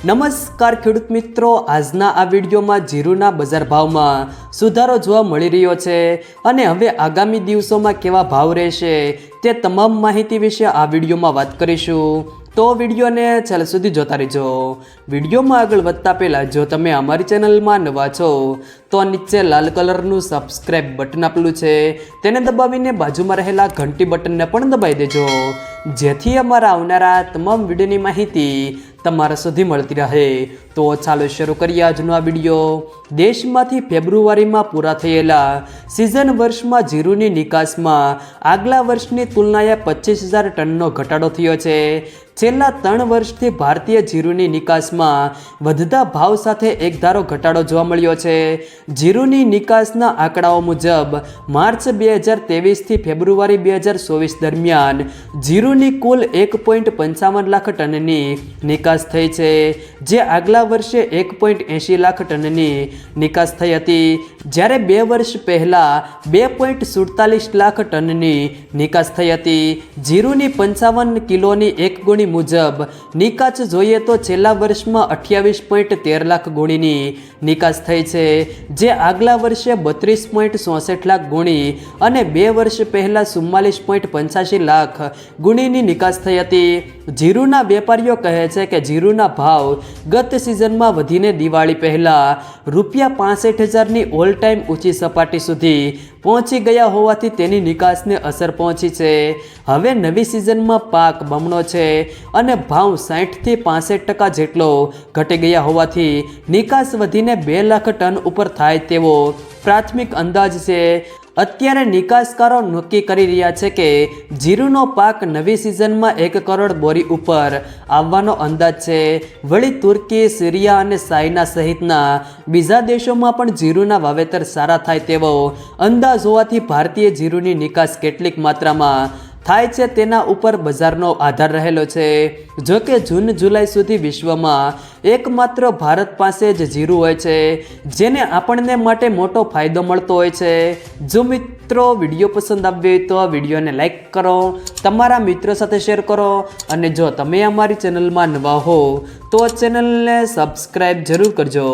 નમસ્કાર ખેડૂત મિત્રો, આજના આ વિડીયોમાં જીરુના બજાર ભાવમાં સુધારો જોવા મળી રહ્યો છે અને હવે આગામી દિવસોમાં કેવા ભાવ રહેશે તે તમામ માહિતી વિશે આ વિડીયોમાં વાત કરીશું। તો વિડીયોને છેલ્લે સુધી જોતા રહેજો। વિડીયોમાં આગળ વધતા પહેલાં જો તમે અમારી ચેનલમાં નવા છો તો નીચે લાલ કલરનું સબસ્ક્રાઇબ બટન આપેલું છે તેને દબાવીને બાજુમાં રહેલા ઘંટી બટનને પણ દબાવી દેજો, જેથી અમારા આવનારા તમામ વિડીયોની માહિતી તમારા સુધી મળતી રહે। તો ચાલો શરૂ કરીએ આજનો આ વિડીયો। દેશમાંથી ફેબ્રુઆરીમાં પૂરા થયેલા સિઝન વર્ષમાં જીરુની નિકાસમાં આગલા વર્ષની તુલનાએ 25,000 ટનનો ઘટાડો થયો છે। છેલ્લા 3 વર્ષથી ભારતીય જીરુની નિકાસમાં વધતા ભાવ સાથે એક ધારો ઘટાડો જોવા મળ્યો છે। જીરુની નિકાસના આંકડાઓ મુજબ માર્ચ 2023થી ફેબ્રુઆરી 2024 દરમિયાન જીરુની કુલ 1.55 લાખ ટનની નિકાસ થઈ છે, જે આગલા વર્ષે 1.80 લાખ ટનની નિકાસ થઈ હતી, જ્યારે 2 વર્ષ પહેલાં 2.47 લાખ ટનની નિકાસ થઈ હતી। જીરુની 55 કિલોની એક ગુણી મુજબ નિકાસ જોઈએ તો છેલ્લા વર્ષમાં 28.13 લાખ ગુણીની નિકાસ થઈ છે, જે આગલા વર્ષે 32.64 લાખ ગુણી અને 2 વર્ષ પહેલાં 44.85 લાખ ગુણીની નિકાસ થઈ હતી। જીરુના વેપારીઓ કહે છે કે જીરુના ભાવ ગત સિઝનમાં વધીને દિવાળી પહેલાં ₹65,000ની ઓલ ટાઈમ ઊંચી સપાટી સુધી પહોંચી ગયા હોવાથી તેની નિકાસને અસર પહોંચી છે। હવે નવી સિઝનમાં પાક બમણો છે અને ભાવ 60થી 65% જેટલો ઘટી ગયા હોવાથી નિકાસ વધીને 2 લાખ ટન ઉપર થાય તેવો પ્રાથમિક અંદાજ છે। અત્યારે નિકાસકારો નક્કી કરી રહ્યા છે કે જીરુનો પાક નવી સિઝનમાં 1 કરોડ બોરી ઉપર આવવાનો અંદાજ છે। વળી તુર્કી, સિરિયા અને ચાઇના સહિતના બીજા દેશોમાં પણ જીરુના વાવેતર સારા થાય તેવો અંદાજ હોવાથી ભારતીય જીરુની નિકાસ કેટલીક માત્રામાં થાય છે તેના ઉપર બજારનો આધાર રહેલો છે। જો કે જૂન જુલાઈ સુધી વિશ્વમાં એકમાત્ર ભારત પાસે જ જીરું હોય છે, જેને આપણને માટે મોટો ફાયદો મળતો હોય છે। જો મિત્રો વિડીયો પસંદ આવ્યો હોય તો વિડીયોને લાઈક કરો, તમારા મિત્રો સાથે શેર કરો અને જો તમે અમારી ચેનલમાં નવા હો તો ચેનલને સબસ્ક્રાઈબ જરૂર કરજો,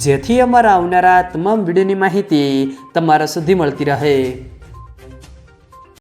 જેથી અમારા આવનારા તમામ વિડીયોની માહિતી તમારા સુધી મળતી રહે।